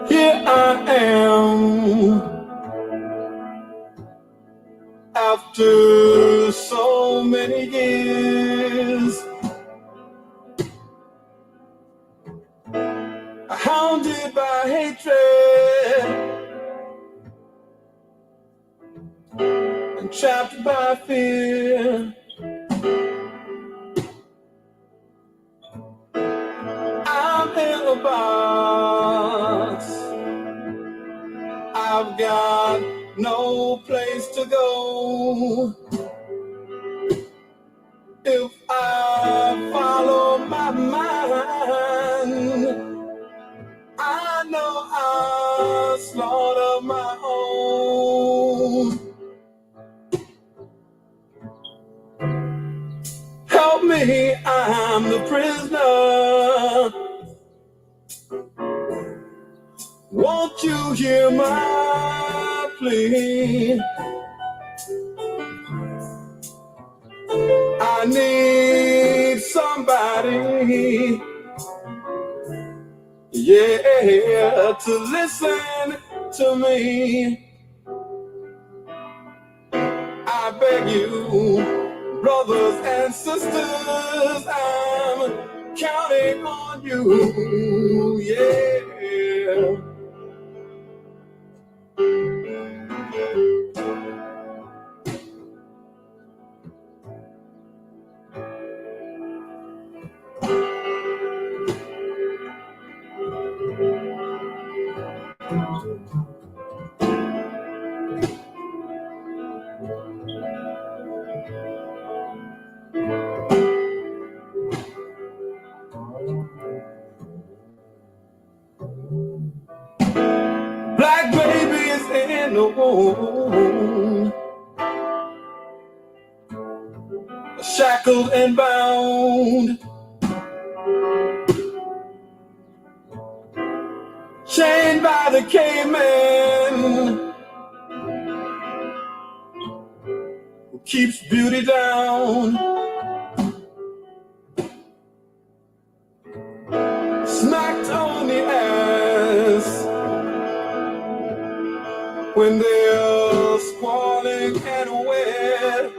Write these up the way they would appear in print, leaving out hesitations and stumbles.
Here I am, after so many years, hounded by hatred and trapped by fear. I'm in a box, I've got no place to go. If I follow my mind, I know I'll slaughter my own. Help me, I'm the prisoner. Won't you hear my plea? I need somebody, yeah, to listen to me. I beg you, brothers and sisters, I'm counting on you, yeah. Black baby is in the womb, shackled and bound, chained by the caveman who keeps beauty down. Smacked on the ass when they're squalling and wet,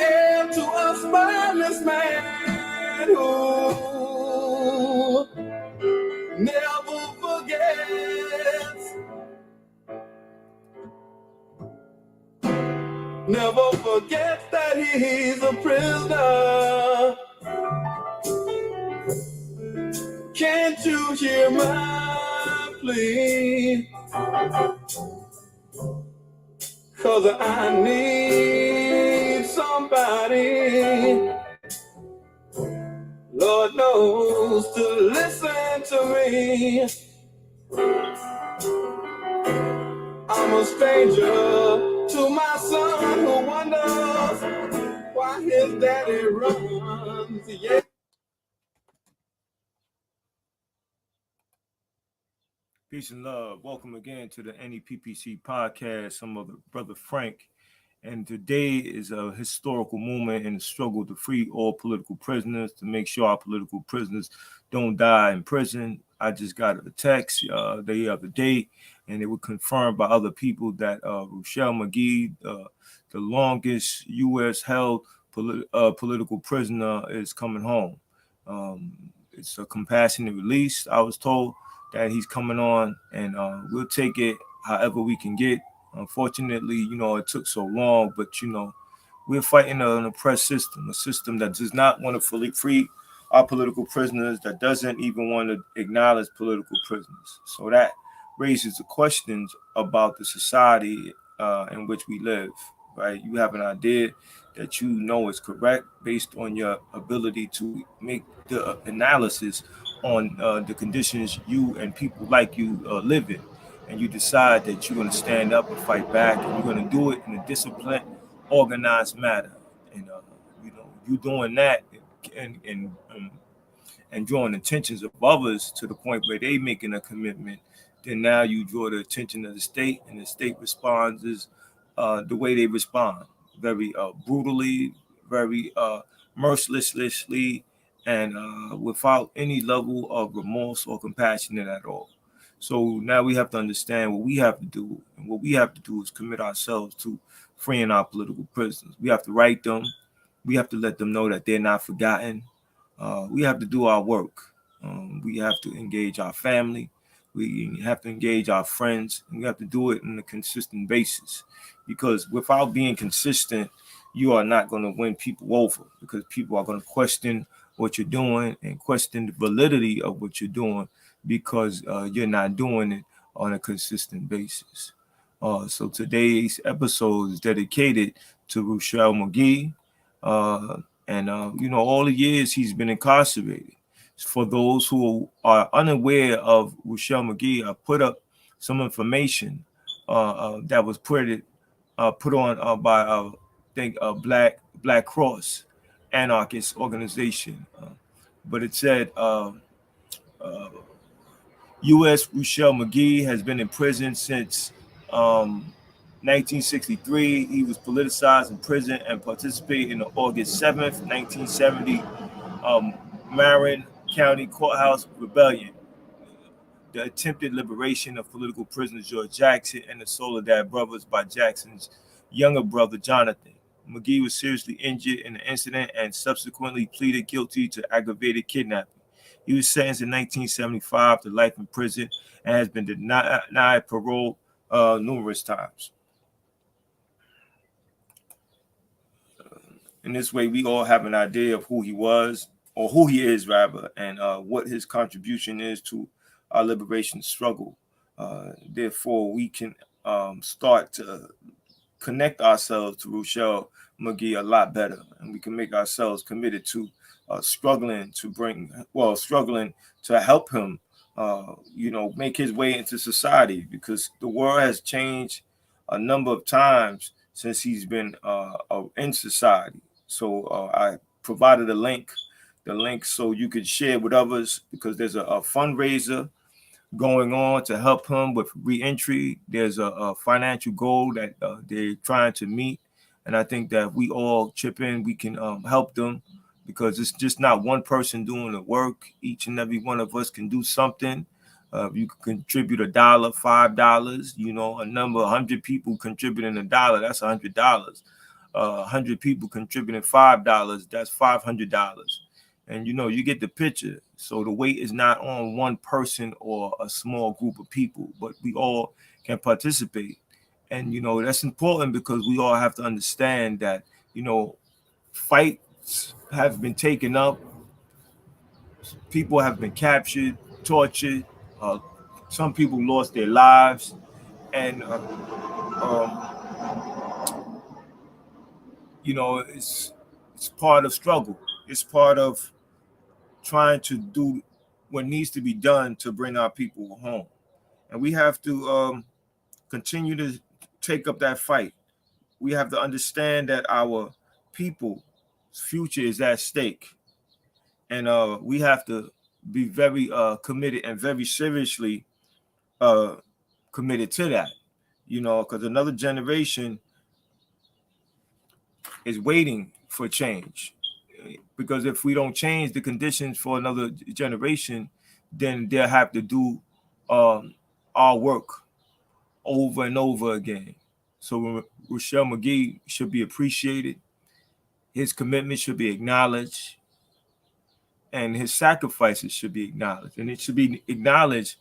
and to a spineless man who never forgets, never forgets that he's a prisoner. Can't you hear my plea? 'Cause I need somebody, Lord knows, to listen to me. I'm a stranger to my son who wonders why his daddy runs, yeah. Peace and love. Welcome again to the NEPPC podcast. I'm Brother Frank, and today is a historical moment in the struggle to free all political prisoners, to make sure our political prisoners don't die in prison. I just got a text the other day, and it was confirmed by other people that Ruchell Magee, the longest U.S. held political prisoner, is coming home. It's a compassionate release, I was told. that he's coming on, and we'll take it however we can get. Unfortunately, it took so long, but we're fighting an oppressed system, a system that does not want to fully free our political prisoners, that doesn't even want to acknowledge political prisoners. So that raises the questions about the society in which we live, right? You have an idea that is correct based on your ability to make the analysis on the conditions you and people like you live in. And you decide that you're going to stand up and fight back, and you're going to do it in a disciplined, organized manner. And you doing that and drawing attentions of others to the point where they making a commitment, then now you draw the attention of the state, and the state responds is the way they respond, very brutally, very mercilessly, and without any level of remorse or compassion at all. So now we have to understand what we have to do, and what we have to do is commit ourselves to freeing our political prisoners. We have to write them. We have to let them know that they're not forgotten. We have to do our work. We have to engage our family. We have to engage our friends. And we have to do it on a consistent basis. Because without being consistent, you are not going to win people over, because people are going to question what you're doing and question the validity of what you're doing, because you're not doing it on a consistent basis. So today's episode is dedicated to Ruchell Magee. And all the years he's been incarcerated. For those who are unaware of Ruchell Magee, I put up some information that was put on by I think Black Cross anarchist organization, but it said U.S. Ruchell Magee has been in prison since 1963. He was politicized in prison and participated in the August 7th, 1970 Marin County Courthouse Rebellion, the attempted liberation of political prisoners George Jackson and the Soledad brothers by Jackson's younger brother Jonathan. Magee was seriously injured in the incident and subsequently pleaded guilty to aggravated kidnapping. He was sentenced in 1975 to life in prison and has been denied parole numerous times. In this way, we all have an idea of who he was, or who he is rather, and what his contribution is to our liberation struggle. Therefore, we can start to connect ourselves to Ruchell Magee a lot better, and we can make ourselves committed to struggling to help him, make his way into society, because the world has changed a number of times since he's been in society. So I provided the link so you could share with others, because there's a fundraiser going on to help him with reentry. There's a financial goal that they're trying to meet, and I think that we all chip in, we can help them, because it's just not one person doing the work. Each and every one of us can do something. You can contribute $1, $5, a number, 100 people contributing $1, that's $100. 100 people contributing $5, that's $500. And you get the picture. So the weight is not on one person or a small group of people, but we all can participate. And that's important, because we all have to understand that fights have been taken up, people have been captured, tortured, some people lost their lives, and it's part of struggle. It's part of trying to do what needs to be done to bring our people home, and we have to continue to take up that fight. We have to understand that our people's future is at stake, and we have to be very committed and very seriously committed to that. Because another generation is waiting for change. Because if we don't change the conditions for another generation, then they'll have to do our work over and over again. So Ruchell Magee should be appreciated. His commitment should be acknowledged, and his sacrifices should be acknowledged. And it should be acknowledged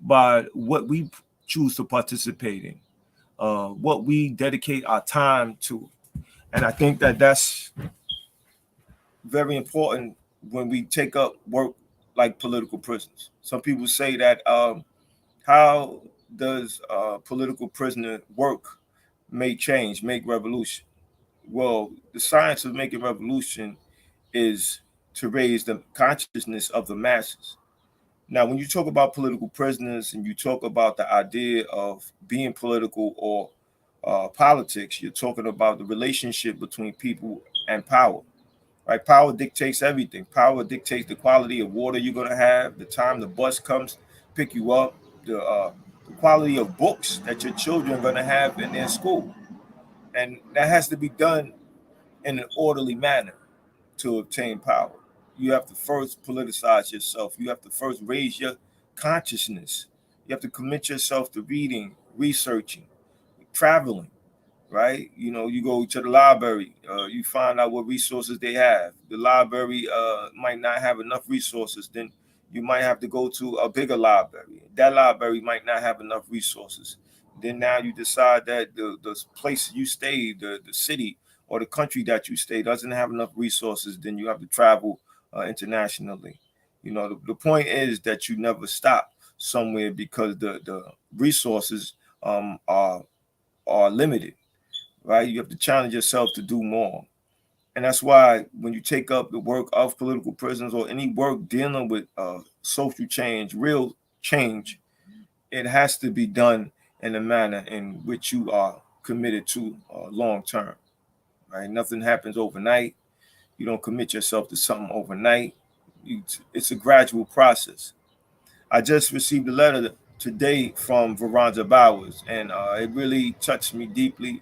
by what we choose to participate in, what we dedicate our time to. And I think that that's very important when we take up work like political prisoners. Some people say that how does political prisoner work make change, make revolution? Well, the science of making revolution is to raise the consciousness of the masses. Now, when you talk about political prisoners and you talk about the idea of being political or politics, you're talking about the relationship between people and power. Right? Power dictates everything. Power dictates the quality of water you're gonna have, the time the bus comes pick you up, the quality of books that your children are gonna have in their school, and that has to be done in an orderly manner to obtain power. You have to first politicize yourself. You have to first raise your consciousness. You have to commit yourself to reading, researching, traveling, right? You know, you go to the library, you find out what resources they have. The library might not have enough resources, then you might have to go to a bigger library. That library might not have enough resources. Then now you decide that the place you stay, the city or the country that you stay doesn't have enough resources, then you have to travel internationally. You know, the point is that you never stop somewhere because the resources are limited, right? You have to challenge yourself to do more. And that's why when you take up the work of political prisoners or any work dealing with social change, real change, it has to be done in a manner in which you are committed to long term, right? Nothing happens overnight. You don't commit yourself to something overnight. It's a gradual process. I just received a letter today from Veronda Bowers, and it really touched me deeply.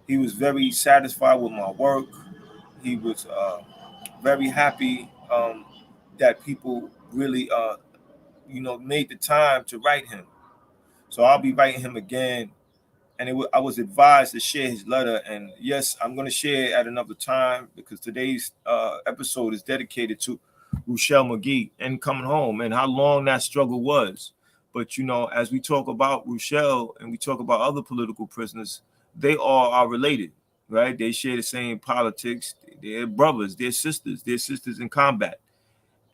He was very satisfied with my work. He was very happy that people really, made the time to write him. So I'll be writing him again. And I was advised to share his letter. And yes, I'm going to share it at another time because today's episode is dedicated to Ruchell Magee and coming home and how long that struggle was. But, you know, as we talk about Ruchell and we talk about other political prisoners, they all are related, right? They share the same politics. They're brothers, they're sisters in combat.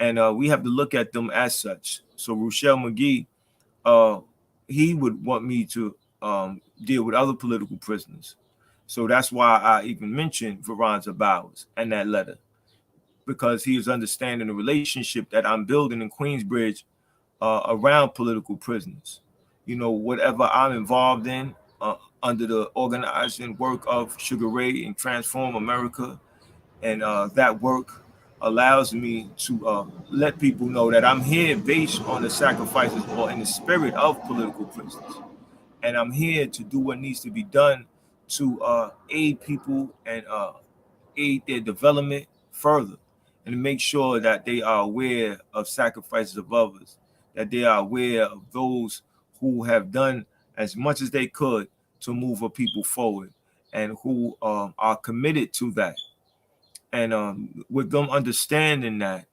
And we have to look at them as such. So Ruchell Magee, uh, he would want me to deal with other political prisoners. So that's why I even mentioned Veronda Bowers and that letter, because he was understanding the relationship that I'm building in Queensbridge around political prisoners. You know, whatever I'm involved in under the organizing work of Sugar Ray and Transform America, and that work allows me to let people know that I'm here based on the sacrifices or in the spirit of political prisoners, and I'm here to do what needs to be done to aid people and aid their development further, and to make sure that they are aware of sacrifices of others, that they are aware of those who have done as much as they could to move a people forward, and who are committed to that. And with them understanding that,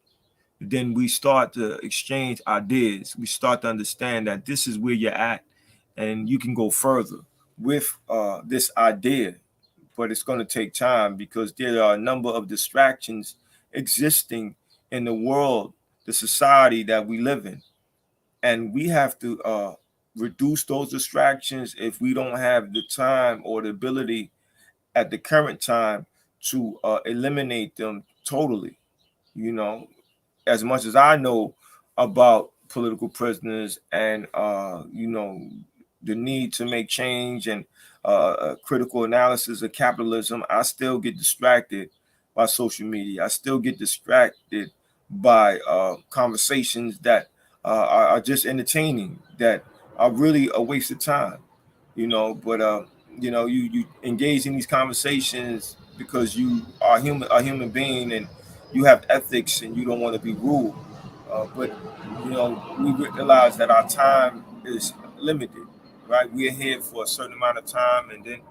then we start to exchange ideas. We start to understand that this is where you're at, and you can go further with this idea. But it's going to take time because there are a number of distractions existing in the world, the society that we live in, and we have to reduce those distractions if we don't have the time or the ability at the current time to eliminate them totally. You know, as much as I know about political prisoners and the need to make change and critical analysis of capitalism, I still get distracted by social media. I still get distracted by conversations that are just entertaining, that are really a waste of time. But you engage in these conversations because you are a human being, and you have ethics and you don't want to be rude. But we realize that our time is limited, right? We're here for a certain amount of time, and then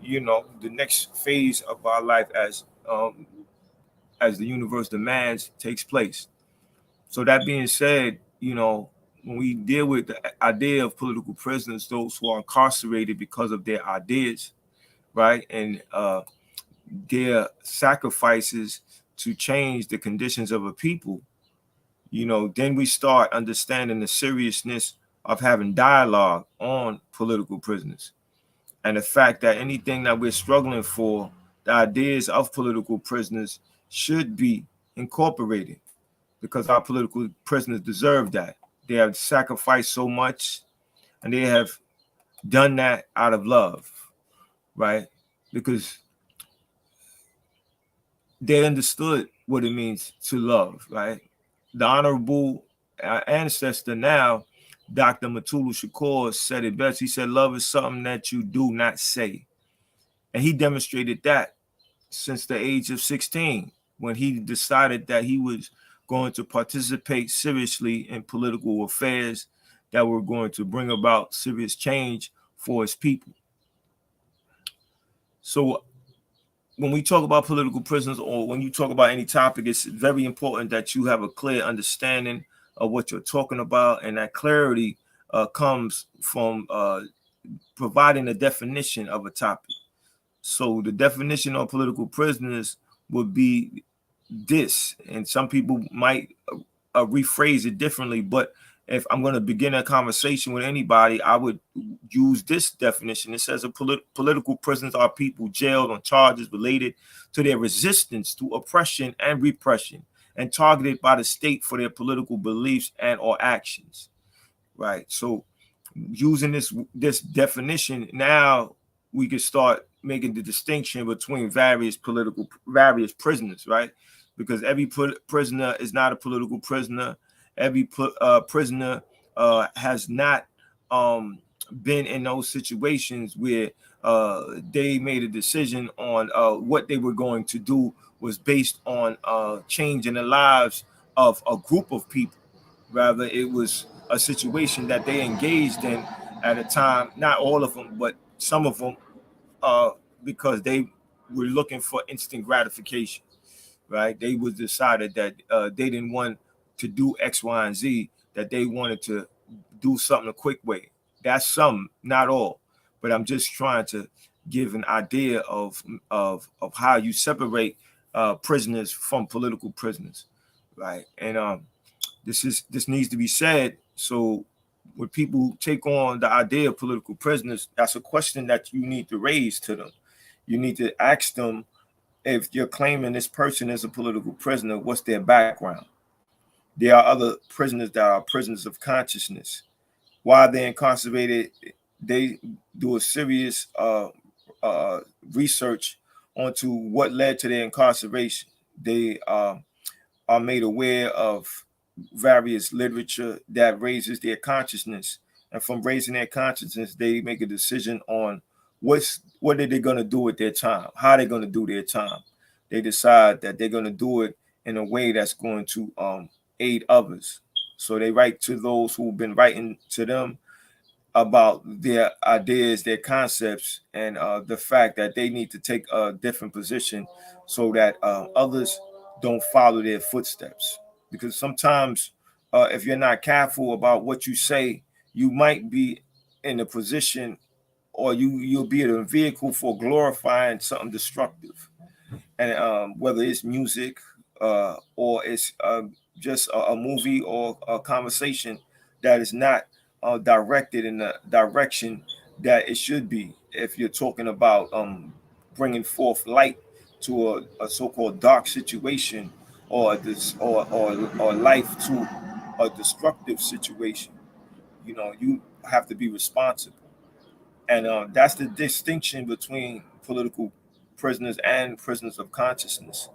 the next phase of our life, as the universe demands, takes place. So that being said, when we deal with the idea of political prisoners, those who are incarcerated because of their ideas, right, and their sacrifices to change the conditions of a people, then we start understanding the seriousness of having dialogue on political prisoners, and the fact that anything that we're struggling for, the ideas of political prisoners should be incorporated, because our political prisoners deserve that. They have sacrificed so much, and they have done that out of love, right? Because they understood what it means to love, right? The honorable ancestor now, Dr. Matulu Shakur, said it best. He said, love is something that you do not say. And he demonstrated that since the age of 16, when he decided that he was going to participate seriously in political affairs that were going to bring about serious change for his people. So when we talk about political prisoners, or when you talk about any topic, it's very important that you have a clear understanding of what you're talking about, and that clarity comes from providing a definition of a topic. So the definition of political prisoners would be this, and some people might rephrase it differently, but if I'm going to begin a conversation with anybody, I would use this definition. It says political prisoners are people jailed on charges related to their resistance to oppression and repression, and targeted by the state for their political beliefs and or actions, right? So using this definition, now we can start making the distinction between various prisoners, right? Because every prisoner is not a political prisoner. Every prisoner has not been in those situations where they made a decision on what they were going to do was based on changing the lives of a group of people. Rather, it was a situation that they engaged in at a time, not all of them, but some of them, because they were looking for instant gratification, right? They was decided that they didn't want to do X, Y, and Z, that they wanted to do something a quick way. That's some, not all. But I'm just trying to give an idea of how you separate prisoners from political prisoners, right? And this needs to be said. So when people take on the idea of political prisoners, that's a question that you need to raise to them. You need to ask them, if you're claiming this person is a political prisoner, what's their background? There are other prisoners that are prisoners of consciousness. While they're incarcerated, they do a serious research onto what led to their incarceration. They are made aware of various literature that raises their consciousness, and from raising their consciousness, they make a decision on what are they going to do with their time, how they're going to do their time. They decide that they're going to do it in a way that's going to aid others. So they write to those who've been writing to them about their ideas, their concepts, and the fact that they need to take a different position so that others don't follow their footsteps. Because sometimes if you're not careful about what you say, you might be in a position, or you'll be in a vehicle for glorifying something destructive. And whether it's music or it's just a movie or a conversation that is not directed in the direction that it should be. If you're talking about bringing forth light to a so-called dark situation, or this or life to a destructive situation, you have to be responsible. And that's the distinction between political prisoners and prisoners of consciousness.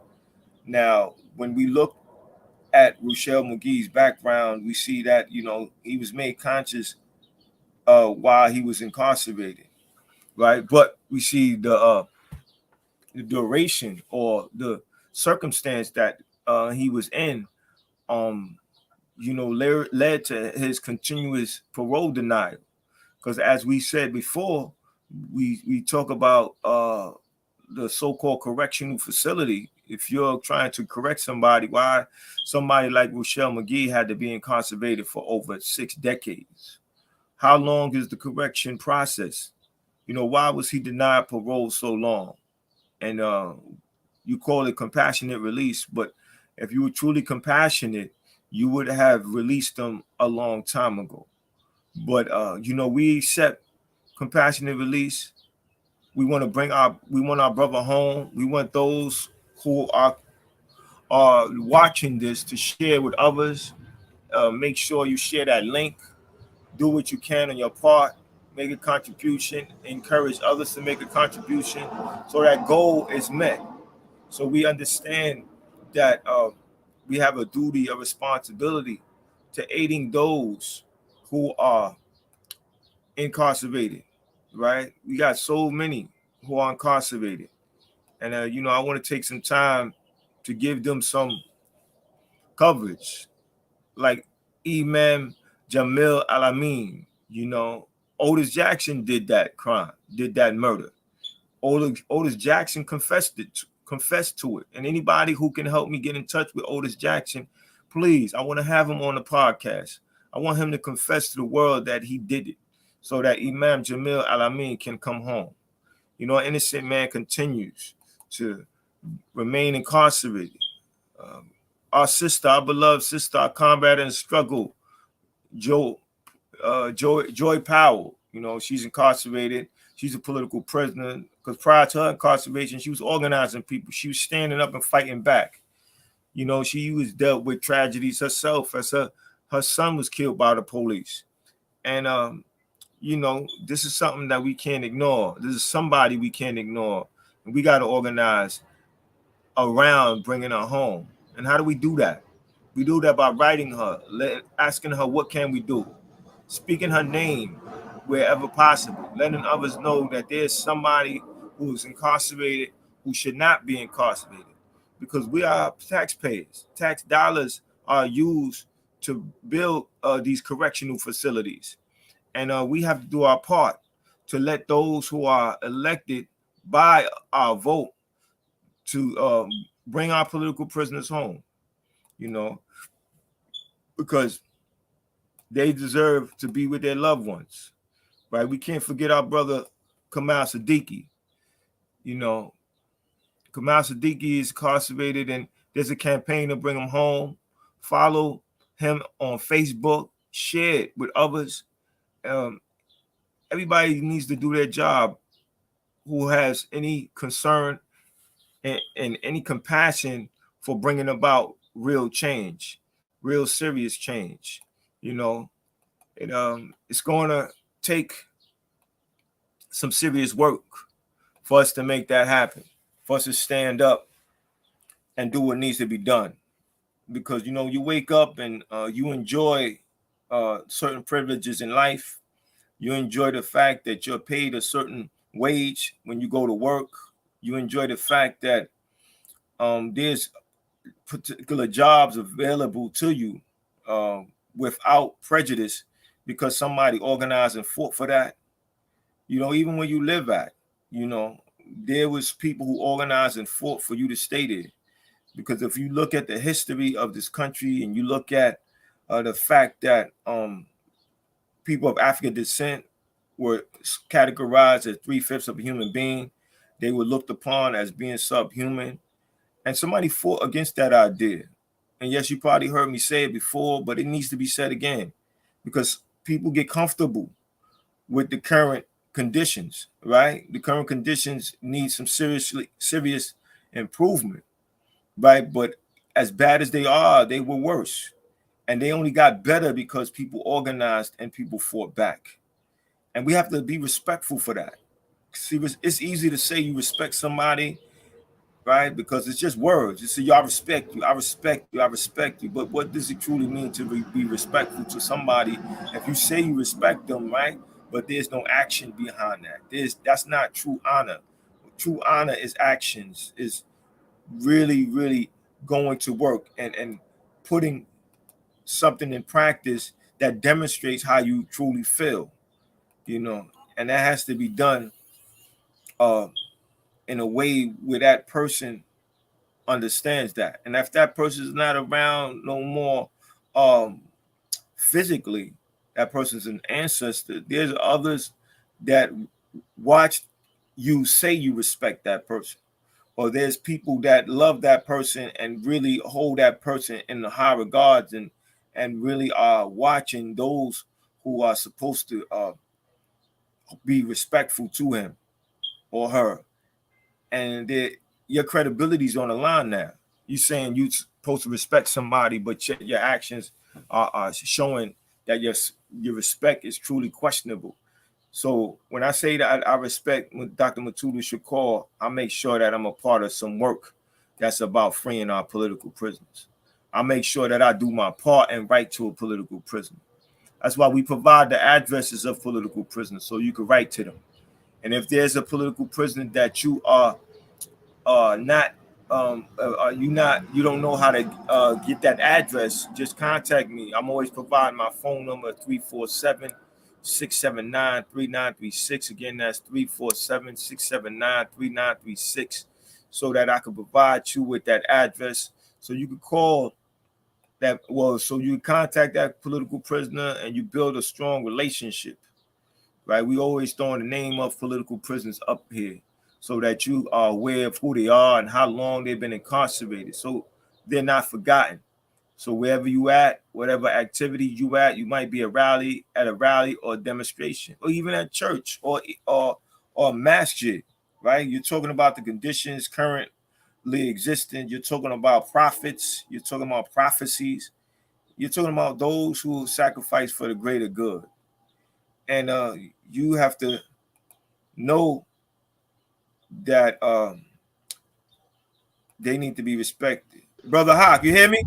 Now, when we look at Ruchell Magee's background, we see that he was made conscious while he was incarcerated, right? But we see the duration or the circumstance that he was in, led to his continuous parole denial. Because as we said before, we talk about the so-called correctional facility. If you're trying to correct somebody, why somebody like Ruchell Magee had to be incarcerated for over 6 decades? How long is the correction process? Why was he denied parole so long? And you call it compassionate release, but if you were truly compassionate, you would have released them a long time ago. But we accept compassionate release. We want our brother home. We want those who are watching this to share with others. Make sure you share that link. Do what you can on your part. Make a contribution. Encourage others to make a contribution so that goal is met. So we understand that we have a duty, a responsibility to aiding those who are incarcerated, right? We got so many who are incarcerated. And, I want to take some time to give them some coverage. Like Imam Jamil Alamin, Otis Jackson did that crime, did that murder. Otis Jackson confessed to it. And anybody who can help me get in touch with Otis Jackson, please, I want to have him on the podcast. I want him to confess to the world that he did it so that Imam Jamil Alamin can come home. An innocent man continues to remain incarcerated. Our sister, our beloved sister, our comrade in struggle, Joy Powell, she's incarcerated. She's a political prisoner because prior to her incarceration, she was organizing people. She was standing up and fighting back. She was dealt with tragedies herself as her son was killed by the police. And, this is something that we can't ignore. This is somebody we can't ignore. And we got to organize around bringing her home. And how do we do that? We do that by writing her, asking her, what can we do? Speaking her name wherever possible, letting others know that there's somebody who is incarcerated who should not be incarcerated, because we are taxpayers. Tax dollars are used to build these correctional facilities. And we have to do our part to let those who are elected by our vote to bring our political prisoners home, because they deserve to be with their loved ones, right? We can't forget our brother Kamal Siddiqui. Kamal Siddiqui is incarcerated, and there's a campaign to bring him home. Follow him on Facebook, share it with others. Everybody needs to do their job who has any concern and any compassion for bringing about real change, real serious change. It's going to take some serious work for us to make that happen, for us to stand up and do what needs to be done. Because, you wake up and you enjoy certain privileges in life. You enjoy the fact that you're paid a certain wage when you go to work. You enjoy the fact that there's particular jobs available to you without prejudice because somebody organized and fought for that. Even where you live at, there was people who organized and fought for you to stay there. Because if you look at the history of this country and you look at the fact that people of African descent were categorized as 3/5 of a human being, they were looked upon as being subhuman. And somebody fought against that idea. And yes, you probably heard me say it before, but it needs to be said again, because people get comfortable with the current conditions, right? The current conditions need some serious improvement, right? But as bad as they are, they were worse. And they only got better because people organized and people fought back. And we have to be respectful for that. See, it's easy to say you respect somebody, right? Because it's just words. You say, I respect you, I respect you, I respect you. But what does it truly mean to be respectful to somebody if you say you respect them, right? But there's no action behind that. That's not true honor. True honor is actions, is really, really going to work and putting something in practice that demonstrates how you truly feel, and that has to be done in a way where that person understands that. And if that person is not around no more physically, that person's an ancestor. There's others that watch you say you respect that person. Or there's people that love that person and really hold that person in the high regards and really are watching those who are supposed to be respectful to him or her. And your credibility's on the line now. You saying you're supposed to respect somebody, but your actions are showing that your respect is truly questionable. So when I say that I respect Dr. Matuda Shakur, I make sure that I'm a part of some work that's about freeing our political prisoners. I make sure that I do my part and write to a political prisoner. That's why we provide the addresses of political prisoners so you can write to them. And if there's a political prisoner that you are not you don't know how to get that address, just contact me. I'm always providing my phone number 347-679-3936. Again, that's 347-679-3936, so that I can provide you with that address so you can call that. Well, so you contact that political prisoner and you build a strong relationship, right? We always throwing the name of political prisoners up here so that you are aware of who they are and how long they've been incarcerated, so they're not forgotten. So wherever you at, whatever activity you at, you might be at a rally or a demonstration, or even at church or masjid, right? You're talking about the conditions currently existing. You're talking about prophets. You're talking about prophecies. You're talking about those who sacrifice for the greater good. And you have to know that they need to be respected. Brother Hawk, you hear me?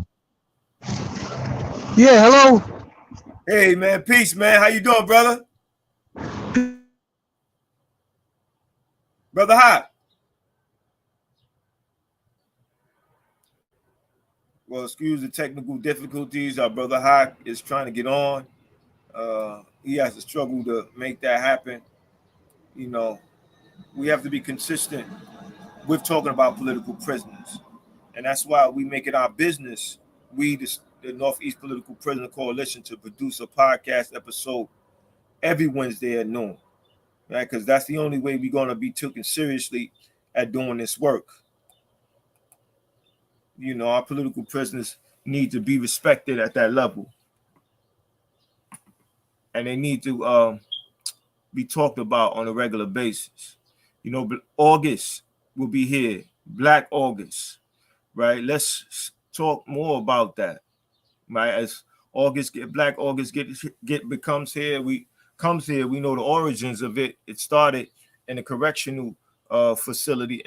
Yeah, hello. Hey man, peace, man. How you doing, brother? Brother Hawk. Well, excuse the technical difficulties. Our brother Hawk is trying to get on. He has to struggle to make that happen. You know, we have to be consistent with talking about political prisoners. And that's why we make it our business, the Northeast Political Prisoner Coalition, to produce a podcast episode every Wednesday at noon, right? Because that's the only way we're going to be taken seriously at doing this work. You know, our political prisoners need to be respected at that level. And they need to be talked about on a regular basis. You know, August will be here, Black August, right? Let's talk more about that, right? As Black August becomes here, we know the origins of it. It started in a correctional facility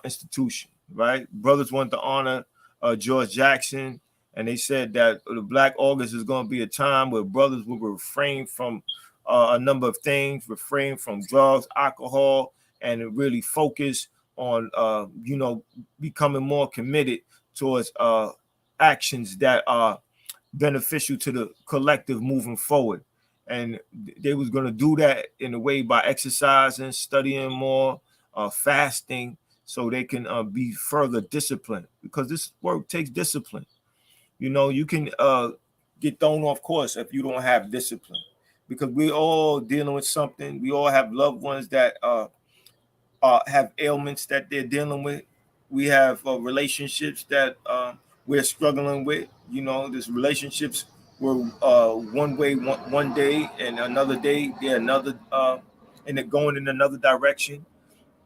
institution, right? Brothers want to honor George Jackson, and they said that the Black August is going to be a time where brothers will refrain from a number of things, refrain from drugs, alcohol, and really focus on becoming more committed towards actions that are beneficial to the collective moving forward. And they was going to do that in a way by exercising, studying more, fasting, so they can be further disciplined, because this work takes discipline. You know, you can get thrown off course if you don't have discipline, because we're all dealing with something. We all have loved ones that have ailments that they're dealing with. We have relationships that we're struggling with. You know, there's relationships were one way one day, and another day they're another, and they're going in another direction.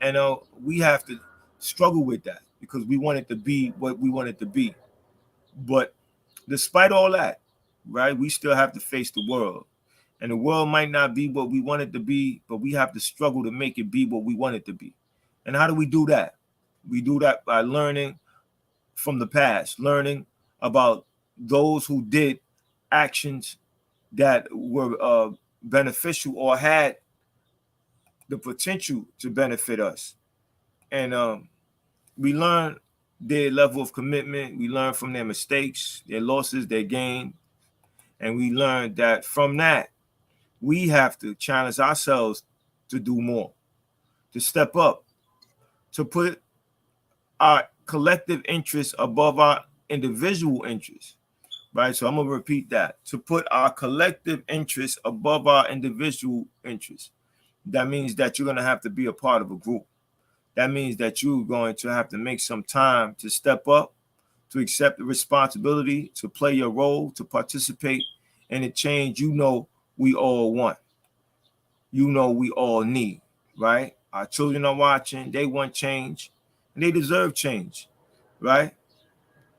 And we have to struggle with that because we want it to be what we want it to be. But despite all that, right, we still have to face the world. And the world might not be what we want it to be, but we have to struggle to make it be what we want it to be. And how do we do that? We do that by learning from the past, learning about those who did actions that were beneficial or had the potential to benefit us. And we learn their level of commitment. We learn from their mistakes, their losses, their gain. And we learn that from that, we have to challenge ourselves to do more, to step up, to put our collective interests above our individual interests, right? So I'm going to repeat that. To put our collective interests above our individual interests. That means that you're going to have to be a part of a group. That means that you're going to have to make some time to step up, to accept the responsibility, to play your role, to participate in the change we all want. We all need, right? Our children are watching. They want change, and they deserve change, right?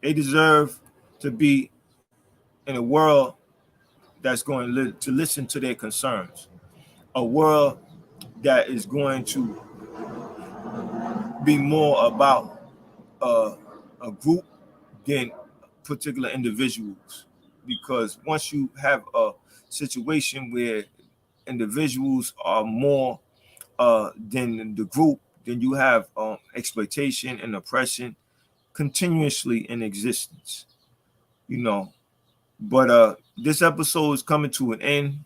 They deserve to be in a world that's going to listen to their concerns, a world that is going to be more about a group than particular individuals. Because once you have a situation where individuals are more than the group, then you have exploitation and oppression continuously in existence. But this episode is coming to an end,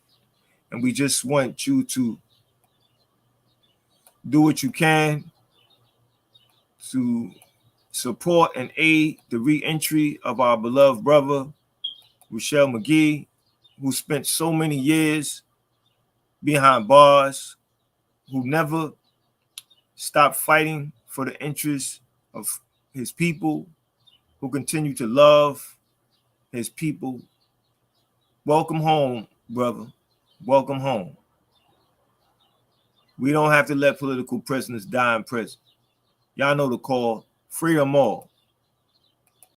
and we just want you to do what you can to support and aid the re-entry of our beloved brother, Ruchell Magee, who spent so many years behind bars, who never stopped fighting for the interests of his people, who continue to love his people. Welcome home, brother. Welcome home. We don't have to let political prisoners die in prison. Y'all know the call. Free them all.